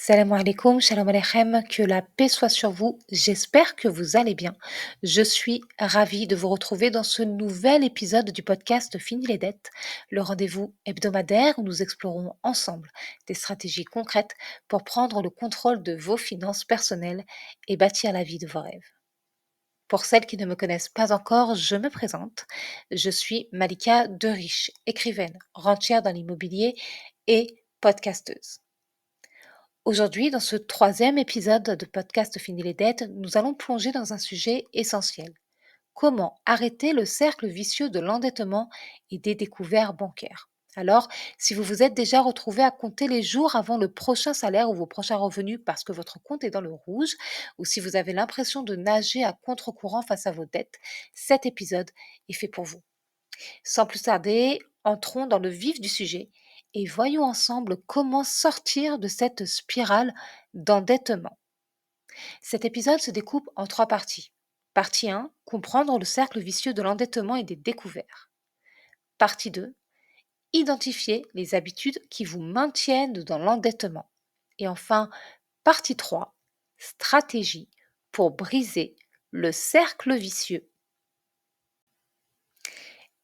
Salam alaikum, shalom aleichem, que la paix soit sur vous. J'espère que vous allez bien. Je suis ravie de vous retrouver dans ce nouvel épisode du podcast Fini les dettes, le rendez-vous hebdomadaire où nous explorons ensemble des stratégies concrètes pour prendre le contrôle de vos finances personnelles et bâtir la vie de vos rêves. Pour celles qui ne me connaissent pas encore, je me présente. Je suis Malika Deriche, écrivaine, rentière dans l'immobilier et podcasteuse. Aujourd'hui, dans ce troisième épisode de podcast Fini les dettes, nous allons plonger dans un sujet essentiel. Comment arrêter le cercle vicieux de l'endettement et des découvertes bancaires? Alors, si vous vous êtes déjà retrouvé à compter les jours avant le prochain salaire ou vos prochains revenus parce que votre compte est dans le rouge, ou si vous avez l'impression de nager à contre-courant face à vos dettes, cet épisode est fait pour vous. Sans plus tarder, entrons dans le vif du sujet et voyons ensemble comment sortir de cette spirale d'endettement. Cet épisode se découpe en trois parties. Partie 1, comprendre le cercle vicieux de l'endettement et des découvertes. Partie 2, identifier les habitudes qui vous maintiennent dans l'endettement. Et enfin, partie 3, stratégie pour briser le cercle vicieux.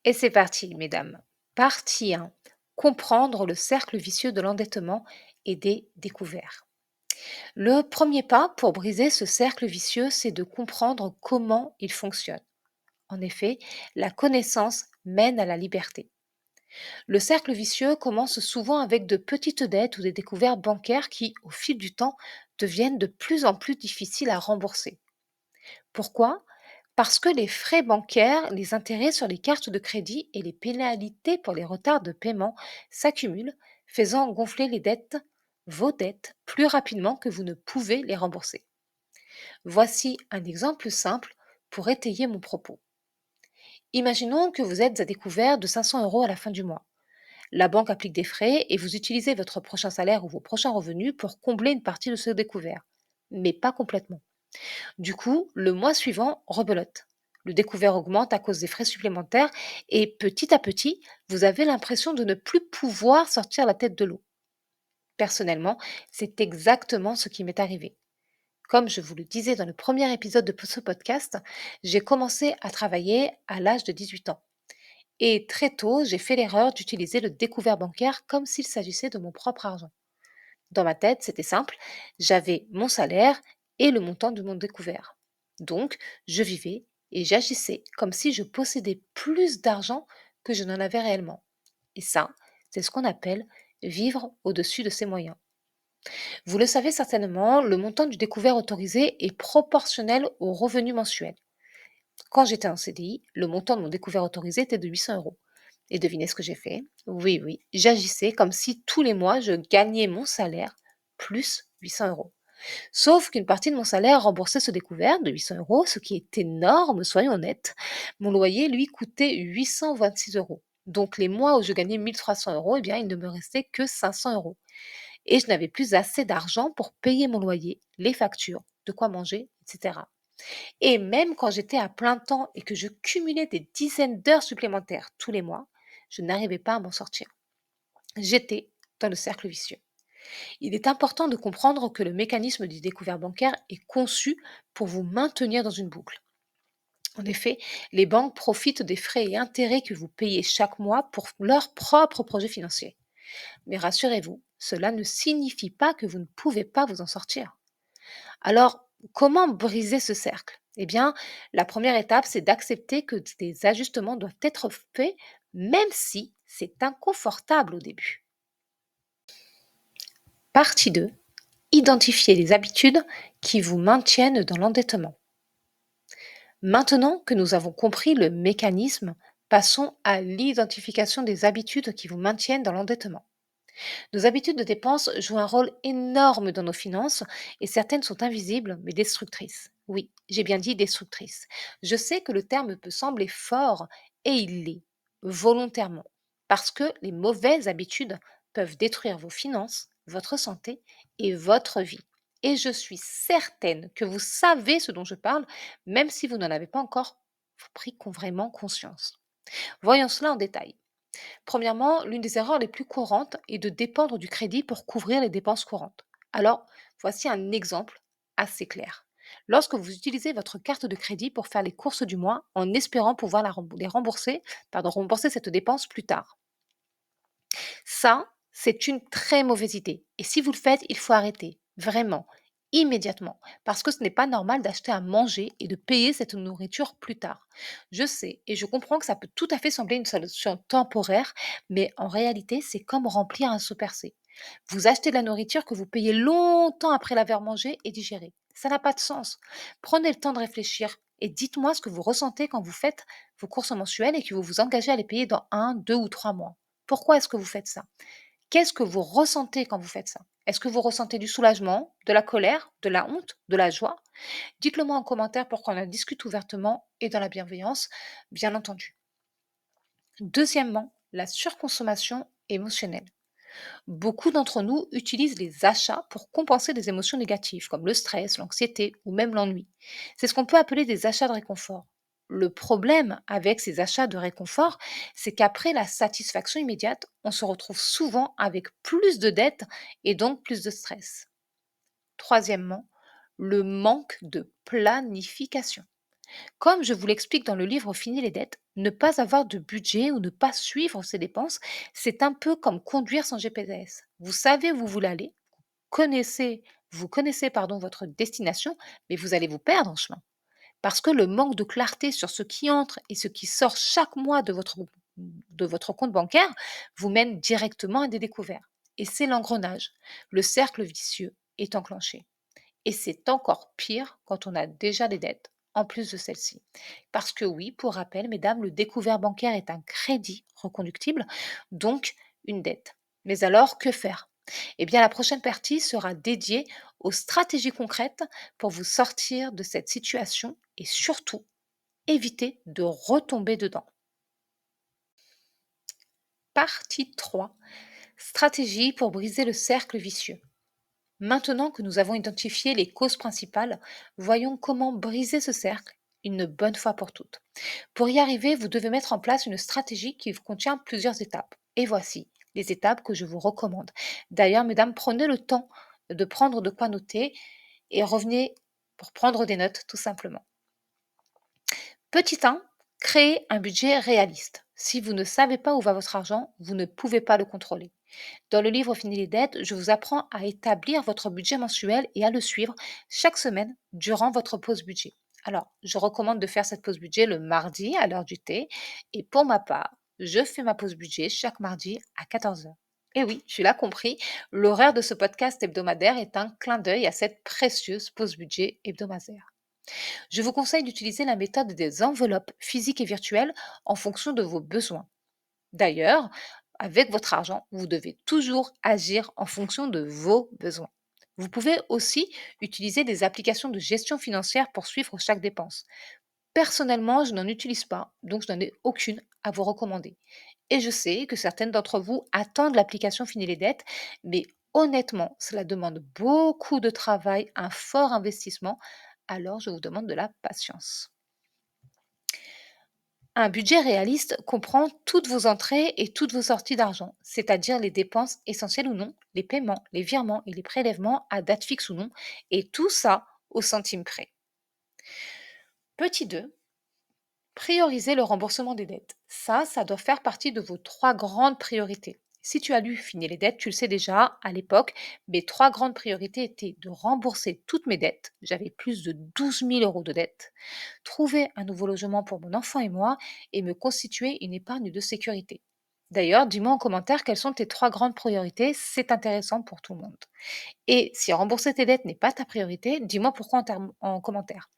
Et c'est parti, mesdames. Partie 1. Comprendre le cercle vicieux de l'endettement et des découvertes. Le premier pas pour briser ce cercle vicieux, c'est de comprendre comment il fonctionne. En effet, la connaissance mène à la liberté. Le cercle vicieux commence souvent avec de petites dettes ou des découvertes bancaires qui, au fil du temps, deviennent de plus en plus difficiles à rembourser. Pourquoi? Parce que les frais bancaires, les intérêts sur les cartes de crédit et les pénalités pour les retards de paiement s'accumulent, faisant gonfler vos dettes, plus rapidement que vous ne pouvez les rembourser. Voici un exemple simple pour étayer mon propos. Imaginons que vous êtes à découvert de 500 € à la fin du mois. La banque applique des frais et vous utilisez votre prochain salaire ou vos prochains revenus pour combler une partie de ce découvert, mais pas complètement. Du coup, le mois suivant, rebelote. Le découvert augmente à cause des frais supplémentaires et petit à petit, vous avez l'impression de ne plus pouvoir sortir la tête de l'eau. Personnellement, c'est exactement ce qui m'est arrivé. Comme je vous le disais dans le premier épisode de ce podcast, j'ai commencé à travailler à l'âge de 18 ans. Et très tôt, j'ai fait l'erreur d'utiliser le découvert bancaire comme s'il s'agissait de mon propre argent. Dans ma tête, c'était simple, j'avais mon salaire et le montant de mon découvert. Donc, je vivais et j'agissais comme si je possédais plus d'argent que je n'en avais réellement. Et ça, c'est ce qu'on appelle vivre au-dessus de ses moyens. Vous le savez certainement, le montant du découvert autorisé est proportionnel au revenu mensuel. Quand j'étais en CDI, le montant de mon découvert autorisé était de 800 €. Et devinez ce que j'ai fait? Oui, oui, j'agissais comme si tous les mois je gagnais mon salaire plus 800 €. Sauf qu'une partie de mon salaire remboursait ce découvert de 800 €, ce qui est énorme, soyons honnêtes. Mon loyer, lui, coûtait 826 €. Donc les mois où je gagnais 1300 €, eh bien, il ne me restait que 500 €. Et je n'avais plus assez d'argent pour payer mon loyer, les factures, de quoi manger, etc. Et même quand j'étais à plein temps et que je cumulais des dizaines d'heures supplémentaires tous les mois, je n'arrivais pas à m'en sortir. J'étais dans le cercle vicieux. Il est important de comprendre que le mécanisme du découvert bancaire est conçu pour vous maintenir dans une boucle. En effet, les banques profitent des frais et intérêts que vous payez chaque mois pour leur propre projet financier. Mais rassurez-vous, cela ne signifie pas que vous ne pouvez pas vous en sortir. Alors, comment briser ce cercle? Eh bien, la première étape, c'est d'accepter que des ajustements doivent être faits, même si c'est inconfortable au début. Partie 2. Identifiez les habitudes qui vous maintiennent dans l'endettement. Maintenant que nous avons compris le mécanisme, passons à l'identification des habitudes qui vous maintiennent dans l'endettement. Nos habitudes de dépenses jouent un rôle énorme dans nos finances et certaines sont invisibles mais destructrices. Oui, j'ai bien dit destructrices. Je sais que le terme peut sembler fort et il l'est, volontairement, parce que les mauvaises habitudes peuvent détruire vos finances, votre santé et votre vie. Et je suis certaine que vous savez ce dont je parle, même si vous n'en avez pas encore pris vraiment conscience. Voyons cela en détail. Premièrement, l'une des erreurs les plus courantes est de dépendre du crédit pour couvrir les dépenses courantes. Alors, voici un exemple assez clair. Lorsque vous utilisez votre carte de crédit pour faire les courses du mois en espérant pouvoir les rembourser, rembourser cette dépense plus tard. Ça, c'est une très mauvaise idée. Et si vous le faites, il faut arrêter. Vraiment. Immédiatement. Parce que ce n'est pas normal d'acheter à manger et de payer cette nourriture plus tard. Je sais et je comprends que ça peut tout à fait sembler une solution temporaire, mais en réalité, c'est comme remplir un seau percé. Vous achetez de la nourriture que vous payez longtemps après l'avoir mangée et digérée. Ça n'a pas de sens. Prenez le temps de réfléchir et dites-moi ce que vous ressentez quand vous faites vos courses mensuelles et que vous vous engagez à les payer dans 1, 2 ou 3 mois. Pourquoi est-ce que vous faites ça? Qu'est-ce que vous ressentez quand vous faites ça? Est-ce que vous ressentez du soulagement, de la colère, de la honte, de la joie? Dites-le moi en commentaire pour qu'on en discute ouvertement et dans la bienveillance, bien entendu. Deuxièmement, la surconsommation émotionnelle. Beaucoup d'entre nous utilisent les achats pour compenser des émotions négatives comme le stress, l'anxiété ou même l'ennui. C'est ce qu'on peut appeler des achats de réconfort. Le problème avec ces achats de réconfort, c'est qu'après la satisfaction immédiate, on se retrouve souvent avec plus de dettes et donc plus de stress. Troisièmement, le manque de planification. Comme je vous l'explique dans le livre Fini les dettes, ne pas avoir de budget ou ne pas suivre ses dépenses, c'est un peu comme conduire sans GPS. Vous savez où vous voulez aller, connaissez, vous connaissez votre destination, mais vous allez vous perdre en chemin. Parce que le manque de clarté sur ce qui entre et ce qui sort chaque mois de votre compte bancaire vous mène directement à des découvertes. Et c'est l'engrenage. Le cercle vicieux est enclenché. Et c'est encore pire quand on a déjà des dettes, en plus de celles-ci. Parce que oui, pour rappel, mesdames, le découvert bancaire est un crédit reconductible, donc une dette. Mais alors, que faire? Eh bien, la prochaine partie sera dédiée aux stratégies concrètes pour vous sortir de cette situation et surtout éviter de retomber dedans. Partie 3. Stratégie pour briser le cercle vicieux. Maintenant que nous avons identifié les causes principales, voyons comment briser ce cercle une bonne fois pour toutes. Pour y arriver, vous devez mettre en place une stratégie qui contient plusieurs étapes. Et voici les étapes que je vous recommande. D'ailleurs, mesdames, prenez le temps de prendre de quoi noter et revenez pour prendre des notes tout simplement. Petit 1, créez un budget réaliste. Si vous ne savez pas où va votre argent, vous ne pouvez pas le contrôler. Dans le livre Fini les dettes, je vous apprends à établir votre budget mensuel et à le suivre chaque semaine durant votre pause budget. Alors, je recommande de faire cette pause budget le mardi à l'heure du thé. Et pour ma part, je fais ma pause budget chaque mardi à 14 heures. Et oui, tu l'as compris, l'horaire de ce podcast hebdomadaire est un clin d'œil à cette précieuse pause budget hebdomadaire. Je vous conseille d'utiliser la méthode des enveloppes physiques et virtuelles en fonction de vos besoins. D'ailleurs, avec votre argent, vous devez toujours agir en fonction de vos besoins. Vous pouvez aussi utiliser des applications de gestion financière pour suivre chaque dépense. Personnellement, je n'en utilise pas, donc je n'en ai aucune à vous recommander. Et je sais que certaines d'entre vous attendent l'application Fini les dettes, mais honnêtement, cela demande beaucoup de travail, un fort investissement, alors je vous demande de la patience. Un budget réaliste comprend toutes vos entrées et toutes vos sorties d'argent, c'est-à-dire les dépenses essentielles ou non, les paiements, les virements et les prélèvements à date fixe ou non, et tout ça au centime près. Petit 2, prioriser le remboursement des dettes. Ça doit faire partie de vos trois grandes priorités. Si tu as lu Fini les dettes, tu le sais déjà, à l'époque, mes trois grandes priorités étaient de rembourser toutes mes dettes. J'avais plus de 12 000 € de dettes, trouver un nouveau logement pour mon enfant et moi, et me constituer une épargne de sécurité. D'ailleurs, dis-moi en commentaire quelles sont tes trois grandes priorités, c'est intéressant pour tout le monde. Et si rembourser tes dettes n'est pas ta priorité, dis-moi pourquoi en commentaire.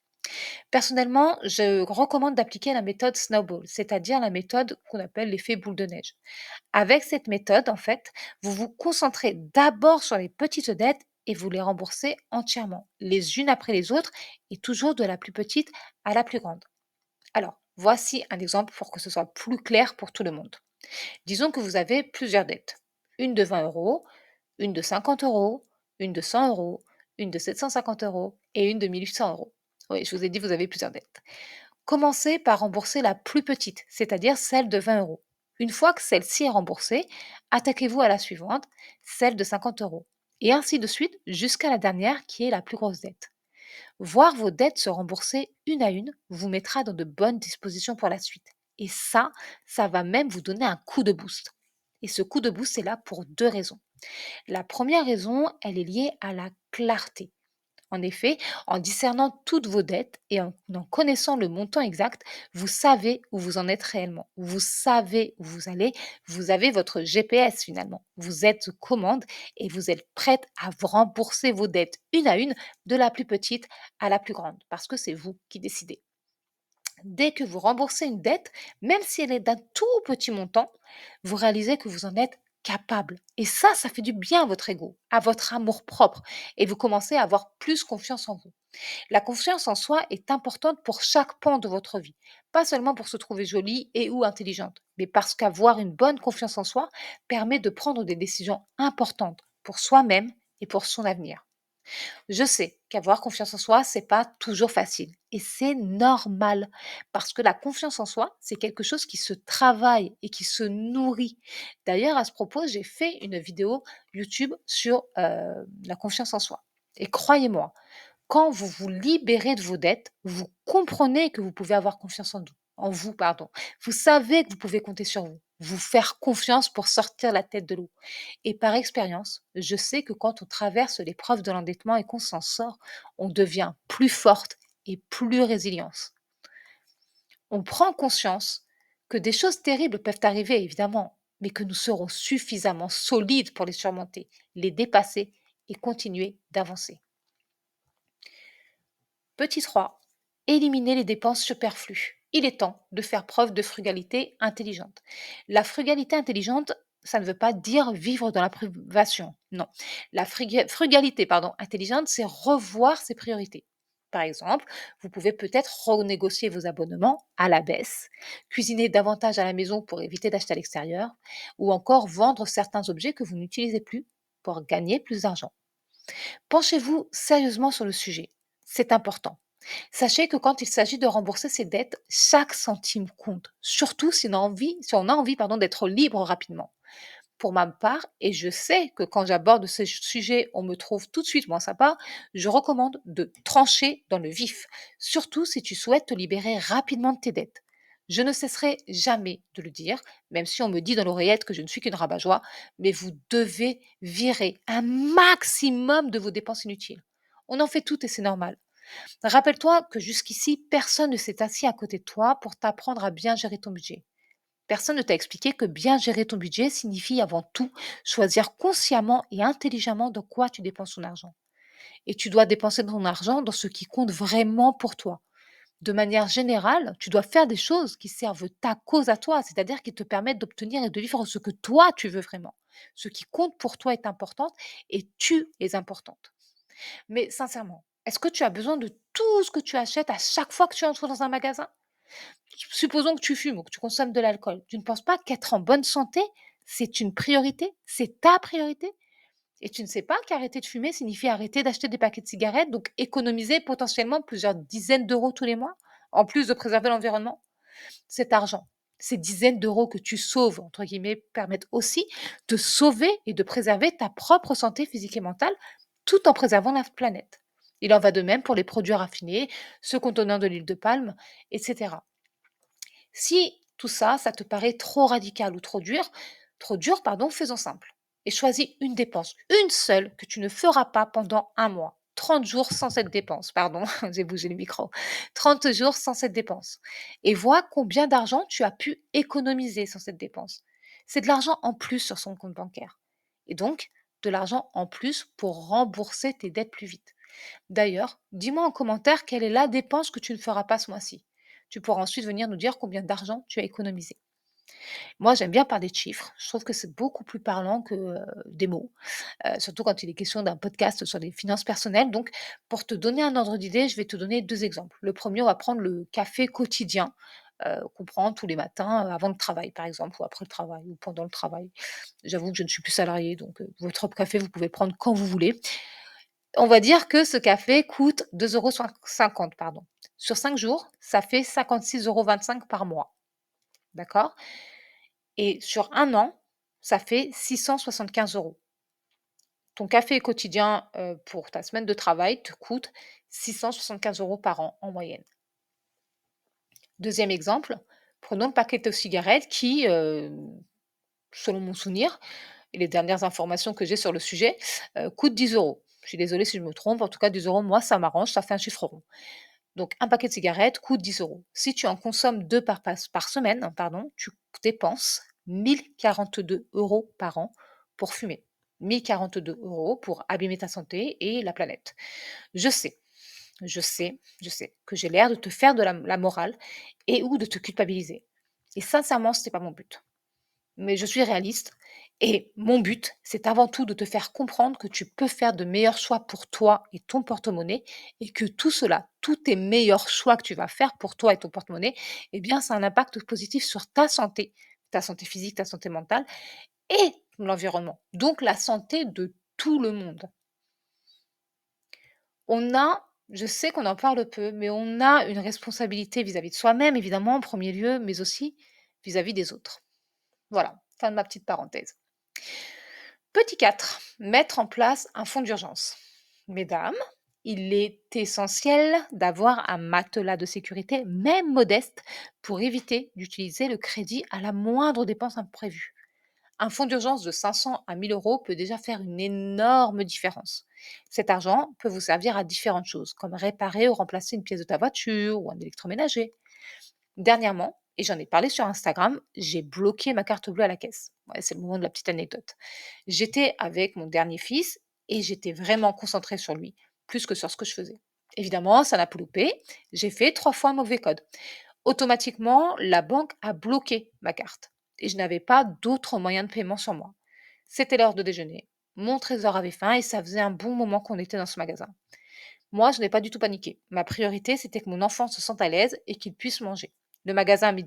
Personnellement, je recommande d'appliquer la méthode Snowball, c'est-à-dire la méthode qu'on appelle l'effet boule de neige. Avec cette méthode, en fait, vous vous concentrez d'abord sur les petites dettes et vous les remboursez entièrement, les unes après les autres, et toujours de la plus petite à la plus grande. Alors, voici un exemple pour que ce soit plus clair pour tout le monde. Disons que vous avez plusieurs dettes. Une de 20 euros, une de 50 euros, une de 100 euros, une de 750 euros et une de 1 800 euros. Oui, je vous ai dit, vous avez plusieurs dettes. Commencez par rembourser la plus petite, c'est-à-dire celle de 20 euros. Une fois que celle-ci est remboursée, attaquez-vous à la suivante, celle de 50 euros. et ainsi de suite jusqu'à la dernière qui est la plus grosse dette. Voir vos dettes se rembourser une à une vous mettra dans de bonnes dispositions pour la suite. Et ça va même vous donner un coup de boost. Et ce coup de boost est là pour deux raisons. La première raison, elle est liée à la clarté. En effet, en discernant toutes vos dettes et en connaissant le montant exact, vous savez où vous en êtes réellement. Vous savez où vous allez. Vous avez votre GPS finalement. Vous êtes aux commandes et vous êtes prête à vous rembourser vos dettes une à une, de la plus petite à la plus grande, parce que c'est vous qui décidez. Dès que vous remboursez une dette, même si elle est d'un tout petit montant, vous réalisez que vous en êtes capable. Et ça fait du bien à votre ego, à votre amour-propre. Et vous commencez à avoir plus confiance en vous. La confiance en soi est importante pour chaque pan de votre vie. Pas seulement pour se trouver jolie et ou intelligente, mais parce qu'avoir une bonne confiance en soi permet de prendre des décisions importantes pour soi-même et pour son avenir. Je sais qu'avoir confiance en soi, c'est pas toujours facile et c'est normal parce que la confiance en soi, c'est quelque chose qui se travaille et qui se nourrit. D'ailleurs, à ce propos, j'ai fait une vidéo YouTube sur la confiance en soi. Et croyez-moi, quand vous vous libérez de vos dettes, vous comprenez que vous pouvez avoir confiance en vous, pardon. Vous savez que vous pouvez compter sur vous, vous faire confiance pour sortir la tête de l'eau. Et par expérience, je sais que quand on traverse l'épreuve de l'endettement et qu'on s'en sort, on devient plus forte et plus résiliente. On prend conscience que des choses terribles peuvent arriver, évidemment, mais que nous serons suffisamment solides pour les surmonter, les dépasser et continuer d'avancer. Petit 3, éliminer les dépenses superflues. Il est temps de faire preuve de frugalité intelligente. La frugalité intelligente, ça ne veut pas dire vivre dans la privation. Non. La frugalité intelligente, c'est revoir ses priorités. Par exemple, vous pouvez peut-être renégocier vos abonnements à la baisse, cuisiner davantage à la maison pour éviter d'acheter à l'extérieur, ou encore vendre certains objets que vous n'utilisez plus pour gagner plus d'argent. Penchez-vous sérieusement sur le sujet. C'est important. Sachez que quand il s'agit de rembourser ses dettes, chaque centime compte, surtout si on a envie d'être libre rapidement. Pour ma part, et je sais que quand j'aborde ce sujet, on me trouve tout de suite moins sympa, je recommande de trancher dans le vif, surtout si tu souhaites te libérer rapidement de tes dettes. Je ne cesserai jamais de le dire, même si on me dit dans l'oreillette que je ne suis qu'une rabat-joie, mais vous devez virer un maximum de vos dépenses inutiles. On en fait tout et c'est normal. Rappelle-toi que jusqu'ici, personne ne s'est assis à côté de toi pour t'apprendre à bien gérer ton budget. Personne ne t'a expliqué que bien gérer ton budget signifie avant tout choisir consciemment et intelligemment dans quoi tu dépenses ton argent. Et tu dois dépenser ton argent dans ce qui compte vraiment pour toi. De manière générale, tu dois faire des choses qui servent ta cause à toi, c'est-à-dire qui te permettent d'obtenir et de vivre ce que toi tu veux vraiment. Ce qui compte pour toi est important et tu es importante. Mais sincèrement, est-ce que tu as besoin de tout ce que tu achètes à chaque fois que tu entres dans un magasin? Supposons que tu fumes ou que tu consommes de l'alcool. Tu ne penses pas qu'être en bonne santé, c'est une priorité? C'est ta priorité? Et tu ne sais pas qu'arrêter de fumer signifie arrêter d'acheter des paquets de cigarettes, donc économiser potentiellement plusieurs dizaines d'euros tous les mois, en plus de préserver l'environnement? Cet argent, ces dizaines d'euros que tu sauves, entre guillemets, permettent aussi de sauver et de préserver ta propre santé physique et mentale, tout en préservant la planète. Il en va de même pour les produits raffinés, ceux contenant de l'huile de palme, etc. Si tout ça, ça te paraît trop radical ou trop dur, pardon, faisons simple. Et choisis une dépense, une seule, que tu ne feras pas pendant un mois. 30 jours sans cette dépense, pardon, j'ai bougé le micro. 30 jours sans cette dépense. Et vois combien d'argent tu as pu économiser sans cette dépense. C'est de l'argent en plus sur son compte bancaire. Et donc, de l'argent en plus pour rembourser tes dettes plus vite. D'ailleurs, dis-moi en commentaire quelle est la dépense que tu ne feras pas ce mois-ci. Tu pourras ensuite venir nous dire combien d'argent tu as économisé. Moi, j'aime bien parler de chiffres. Je trouve que c'est beaucoup plus parlant que des mots, surtout quand il est question d'un podcast sur les finances personnelles. Donc, pour te donner un ordre d'idée, je vais te donner deux exemples. Le premier, on va prendre le café quotidien qu'on prend tous les matins avant le travail, par exemple, ou après le travail, ou pendant le travail. J'avoue que je ne suis plus salariée, donc votre café, vous pouvez le prendre quand vous voulez. On va dire que ce café coûte 2,50 €, pardon. Sur 5 jours, ça fait 56,25 € par mois, d'accord? Et sur un an, ça fait 675 €. Ton café quotidien, pour ta semaine de travail te coûte 675 € par an en moyenne. Deuxième exemple, prenons le paquet de cigarettes qui, selon mon souvenir et les dernières informations que j'ai sur le sujet, coûte 10 €. Je suis désolée si je me trompe, en tout cas 10 €, moi ça m'arrange, ça fait un chiffre rond. Donc un paquet de cigarettes coûte 10 €. Si tu en consommes 2 par semaine, pardon, tu dépenses 1 042 € par an pour fumer. 1 042 € pour abîmer ta santé et la planète. Je sais, je sais que j'ai l'air de te faire de la morale et ou de te culpabiliser. Et sincèrement, ce n'est pas mon but. Mais je suis réaliste et mon but, c'est avant tout de te faire comprendre que tu peux faire de meilleurs choix pour toi et ton porte-monnaie et que tout cela, tous tes meilleurs choix que tu vas faire pour toi et ton porte-monnaie, eh bien, ça a un impact positif sur ta santé physique, ta santé mentale et l'environnement. Donc la santé de tout le monde. On a je sais qu'on en parle peu, mais on a une responsabilité vis-à-vis de soi-même évidemment en premier lieu, mais aussi vis-à-vis des autres. Voilà, fin de ma petite parenthèse. Petit 4, mettre en place un fonds d'urgence. Mesdames, il est essentiel d'avoir un matelas de sécurité, même modeste, pour éviter d'utiliser le crédit à la moindre dépense imprévue. Un fonds d'urgence de 500 à 1 000 € peut déjà faire une énorme différence. Cet argent peut vous servir à différentes choses, comme réparer ou remplacer une pièce de ta voiture ou un électroménager. Dernièrement, et j'en ai parlé sur Instagram, j'ai bloqué ma carte bleue à la caisse. Ouais, c'est le moment de la petite anecdote. J'étais avec mon dernier fils et j'étais vraiment concentrée sur lui, plus que sur ce que je faisais. Évidemment, ça n'a pas loupé. J'ai fait 3 fois un mauvais code. Automatiquement, la banque a bloqué ma carte et je n'avais pas d'autre moyen de paiement sur moi. C'était l'heure de déjeuner. Mon trésor avait faim et ça faisait un bon moment qu'on était dans ce magasin. Moi, je n'ai pas du tout paniqué. Ma priorité, c'était que mon enfant se sente à l'aise et qu'il puisse manger. Le magasin a mis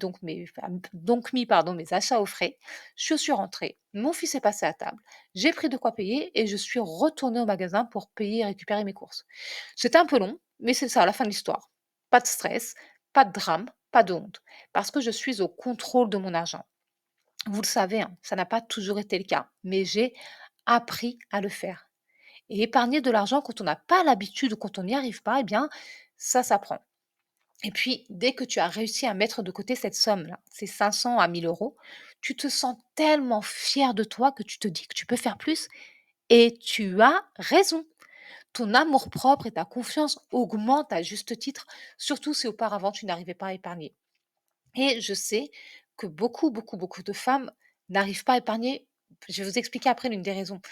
pardon, mes achats au frais. Je suis rentrée. Mon fils est passé à table. J'ai pris de quoi payer et je suis retournée au magasin pour payer et récupérer mes courses. C'était un peu long, mais c'est ça, la fin de l'histoire. Pas de stress, pas de drame, pas de honte. Parce que je suis au contrôle de mon argent. Vous le savez, hein, ça n'a pas toujours été le cas, mais j'ai appris à le faire. Et épargner de l'argent quand on n'a pas l'habitude ou quand on n'y arrive pas, eh bien, ça s'apprend. Et puis, dès que tu as réussi à mettre de côté cette somme-là, ces 500 à 1 000 €, tu te sens tellement fier de toi que tu te dis que tu peux faire plus et tu as raison. Ton amour-propre et ta confiance augmentent à juste titre, surtout si auparavant tu n'arrivais pas à épargner. Et je sais que beaucoup, beaucoup, beaucoup de femmes n'arrivent pas à épargner. Je vais vous expliquer après l'une des raisons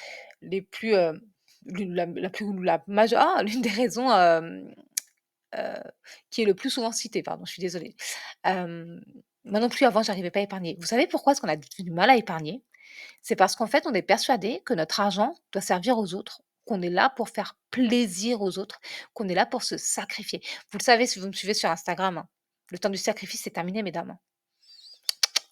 les plus, la plus la majeure l'une des raisons, heu, qui est le plus souvent citée, pardon, je suis désolée. Hem, Moi non plus avant j'arrivais pas à épargner. Vous savez pourquoi est-ce qu'on a du mal à épargner? C'est parce qu'en fait on est persuadé que notre argent doit servir aux autres, qu'on est là pour faire plaisir aux autres, qu'on est là pour se sacrifier. Vous le savez si vous me suivez sur Instagram, hein, le temps du sacrifice c'est terminé mesdames, hein.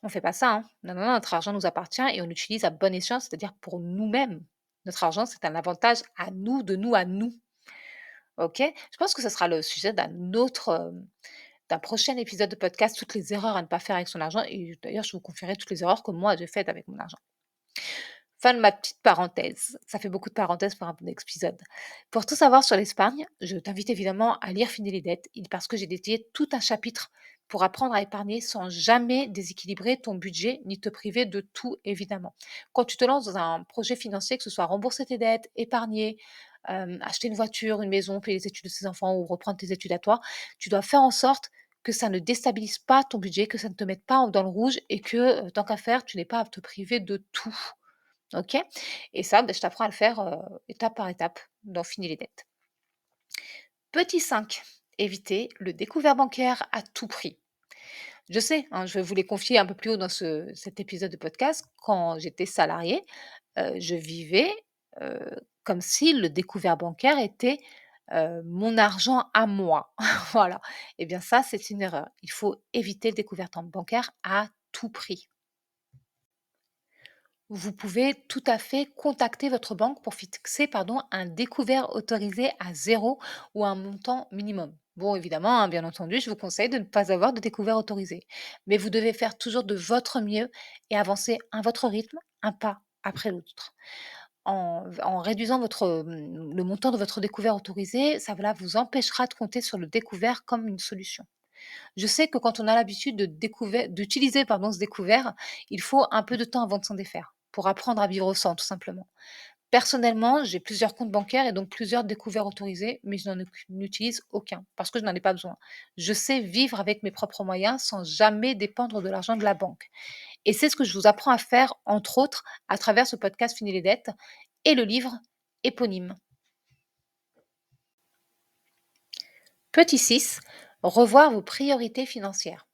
On fait pas ça, hein. Non, non, non, notre argent nous appartient et on l'utilise à bon escient, c'est-à-dire pour nous-mêmes. Notre argent, c'est un avantage à nous, de nous à nous. OK? Je pense que ce sera le sujet d'un prochain épisode de podcast, toutes les erreurs à ne pas faire avec son argent et d'ailleurs, je vous confierai toutes les erreurs que moi j'ai faites avec mon argent. Fin de ma petite parenthèse. Ça fait beaucoup de parenthèses pour un bon épisode. Pour tout savoir sur l'épargne, je t'invite évidemment à lire Fini les dettes parce que j'ai dédié tout un chapitre pour apprendre à épargner sans jamais déséquilibrer ton budget ni te priver de tout évidemment. Quand tu te lances dans un projet financier, que ce soit rembourser tes dettes, épargner, acheter une voiture, une maison, payer les études de ses enfants ou reprendre tes études à toi, tu dois faire en sorte que ça ne déstabilise pas ton budget, que ça ne te mette pas dans le rouge et que tant qu'à faire, tu n'aies pas à te priver de tout. OK? Et ça, je t'apprends à le faire, étape par étape dans Fini les dettes. Petit 5, éviter le découvert bancaire à tout prix. Je sais, hein, je vous l'ai confié un peu plus haut dans cet épisode de podcast, quand j'étais salariée, je vivais, heu, comme si le découvert bancaire était, mon argent à moi. Voilà. Et bien ça, c'est une erreur. Il faut éviter le découvert bancaire à tout prix. Vous pouvez tout à fait contacter votre banque pour fixer pardon, un découvert autorisé à zéro ou un montant minimum. Bon, évidemment, hein, bien entendu, je vous conseille de ne pas avoir de découvert autorisé. Mais vous devez faire toujours de votre mieux et avancer à votre rythme, un pas après l'autre. En réduisant le montant de votre découvert autorisé, ça voilà, vous empêchera de compter sur le découvert comme une solution. Je sais que quand on a l'habitude d'utiliser pardon, ce découvert, il faut un peu de temps avant de s'en défaire, pour apprendre à vivre sans, tout simplement. Personnellement, j'ai plusieurs comptes bancaires et donc plusieurs découverts autorisés, mais je n'utilise aucun parce que je n'en ai pas besoin. Je sais vivre avec mes propres moyens sans jamais dépendre de l'argent de la banque. Et c'est ce que je vous apprends à faire, entre autres, à travers ce podcast Fini les dettes et le livre éponyme. Petit 6, revoir vos priorités financières.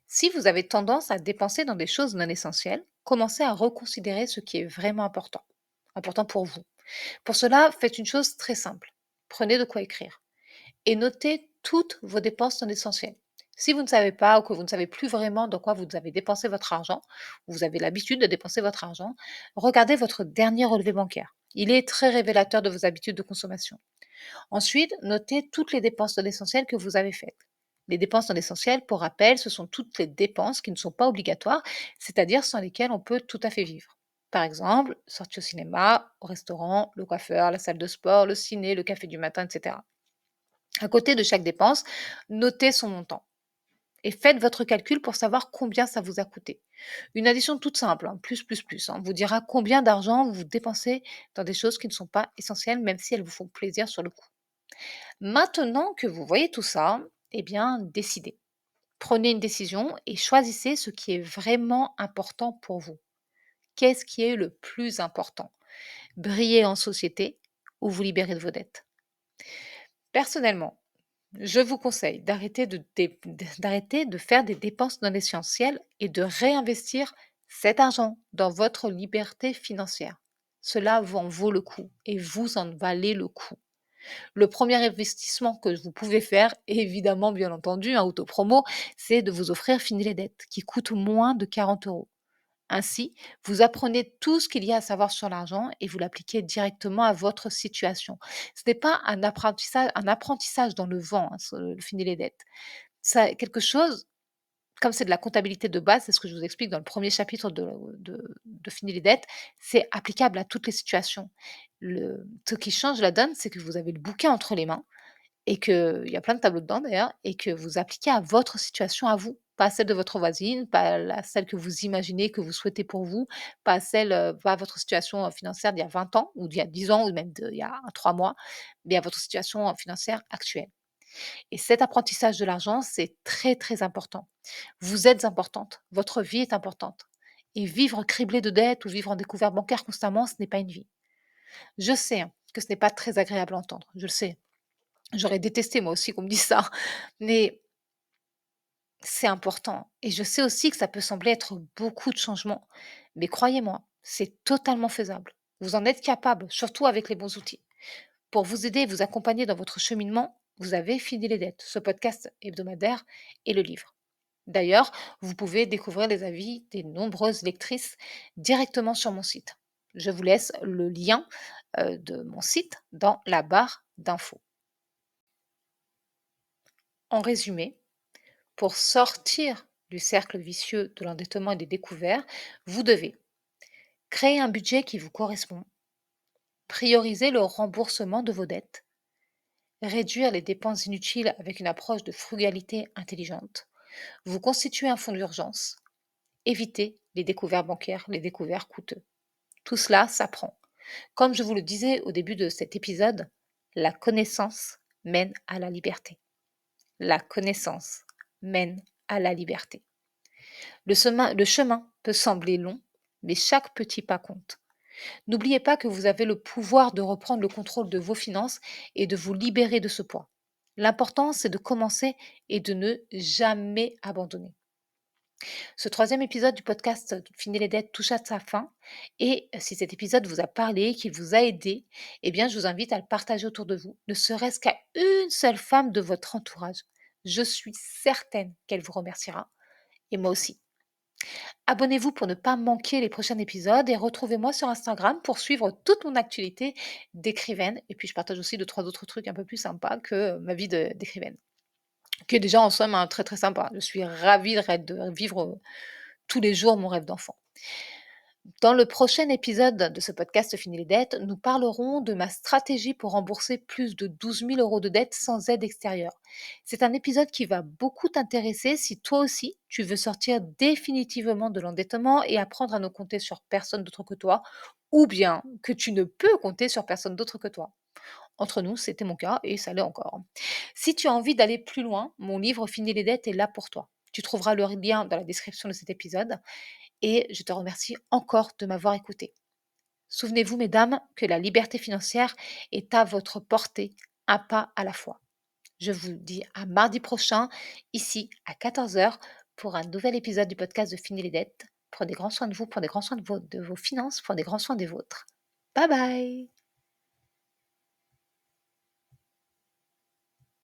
Si vous avez tendance à dépenser dans des choses non essentielles, commencez à reconsidérer ce qui est vraiment important pour vous. Pour cela, faites une chose très simple. Prenez de quoi écrire et notez toutes vos dépenses non essentielles. Si vous ne savez pas ou que vous ne savez plus vraiment dans quoi vous avez dépensé votre argent, ou vous avez l'habitude de dépenser votre argent, regardez votre dernier relevé bancaire. Il est très révélateur de vos habitudes de consommation. Ensuite, notez toutes les dépenses non essentielles que vous avez faites. Les dépenses non essentielles, pour rappel, ce sont toutes les dépenses qui ne sont pas obligatoires, c'est-à-dire sans lesquelles on peut tout à fait vivre. Par exemple, sortie au cinéma, au restaurant, le coiffeur, la salle de sport, le ciné, le café du matin, etc. À côté de chaque dépense, notez son montant et faites votre calcul pour savoir combien ça vous a coûté. Une addition toute simple, hein, plus, vous dira combien d'argent vous dépensez dans des choses qui ne sont pas essentielles, même si elles vous font plaisir sur le coup. Maintenant que vous voyez tout ça, eh bien, décidez. Prenez une décision et choisissez ce qui est vraiment important pour vous. Qu'est-ce qui est le plus important? Briller en société ou vous libérer de vos dettes? Personnellement, je vous conseille d'arrêter de faire des dépenses non essentielles et de réinvestir cet argent dans votre liberté financière. Cela vous en vaut le coup et vous en valez le coup. Le premier investissement que vous pouvez faire, évidemment, bien entendu, un autopromo, c'est de vous offrir Fini les dettes, qui coûte moins de 40 €. Ainsi, vous apprenez tout ce qu'il y a à savoir sur l'argent et vous l'appliquez directement à votre situation. Ce n'est pas un apprentissage dans le vent, hein, le Fini les dettes. Ça, quelque chose, comme c'est de la comptabilité de base, c'est ce que je vous explique dans le premier chapitre de Fini les dettes, c'est applicable à toutes les situations. Ce qui change la donne, c'est que vous avez le bouquin entre les mains et qu'il y a plein de tableaux dedans d'ailleurs et que vous appliquez à votre situation à vous, pas à celle de votre voisine, pas à celle que vous imaginez, que vous souhaitez pour vous, pas à votre situation, financière d'il y a 20 ans ou d'il y a 10 ans ou même d'il y a 3 mois, mais à votre situation, financière actuelle. Et cet apprentissage de l'argent, c'est très, très important. Vous êtes importante, votre vie est importante et vivre criblé de dettes ou vivre en découvert bancaire constamment, ce n'est pas une vie. Je sais, hein, que ce n'est pas très agréable à entendre, je le sais. J'aurais détesté moi aussi qu'on me dise ça, mais c'est important et je sais aussi que ça peut sembler être beaucoup de changements, mais croyez-moi, c'est totalement faisable. Vous en êtes capable, surtout avec les bons outils. Pour vous aider et vous accompagner dans votre cheminement, vous avez Fini les dettes, ce podcast hebdomadaire et le livre. D'ailleurs, vous pouvez découvrir les avis des nombreuses lectrices directement sur mon site. Je vous laisse le lien de mon site dans la barre d'infos. En résumé, pour sortir du cercle vicieux de l'endettement et des découverts, vous devez créer un budget qui vous correspond, prioriser le remboursement de vos dettes, réduire les dépenses inutiles avec une approche de frugalité intelligente, vous constituer un fonds d'urgence, éviter les découverts bancaires, les découverts coûteux. Tout cela s'apprend. Comme je vous le disais au début de cet épisode, la connaissance mène à la liberté. La connaissance mène à la liberté. Le chemin peut sembler long, mais chaque petit pas compte. N'oubliez pas que vous avez le pouvoir de reprendre le contrôle de vos finances et de vous libérer de ce poids. L'important, c'est de commencer et de ne jamais abandonner. Ce troisième épisode du podcast Fini les dettes touche à sa fin. Et si cet épisode vous a parlé, qu'il vous a aidé, eh bien, je vous invite à le partager autour de vous, ne serait-ce qu'à une seule femme de votre entourage. Je suis certaine qu'elle vous remerciera. Et moi aussi. Abonnez-vous pour ne pas manquer les prochains épisodes et retrouvez-moi sur Instagram pour suivre toute mon actualité d'écrivaine. Et puis je partage aussi 2-3 autres trucs un peu plus sympas que ma vie d'écrivaine, qui est déjà en somme hein, très très sympa. Je suis ravie de vivre tous les jours mon rêve d'enfant. Dans le prochain épisode de ce podcast Fini les dettes, nous parlerons de ma stratégie pour rembourser plus de 12 000 € de dettes sans aide extérieure. C'est un épisode qui va beaucoup t'intéresser si toi aussi tu veux sortir définitivement de l'endettement et apprendre à ne compter sur personne d'autre que toi, ou bien que tu ne peux compter sur personne d'autre que toi. Entre nous, c'était mon cas et ça l'est encore. Si tu as envie d'aller plus loin, mon livre Fini les dettes est là pour toi. Tu trouveras le lien dans la description de cet épisode et je te remercie encore de m'avoir écouté. Souvenez-vous, mesdames, que la liberté financière est à votre portée, un pas à la fois. Je vous dis à mardi prochain, ici à 14 heures, pour un nouvel épisode du podcast de Fini les dettes. Prenez grand soin de vous, prenez grand soin de vos finances, prenez grand soin des vôtres. Bye bye.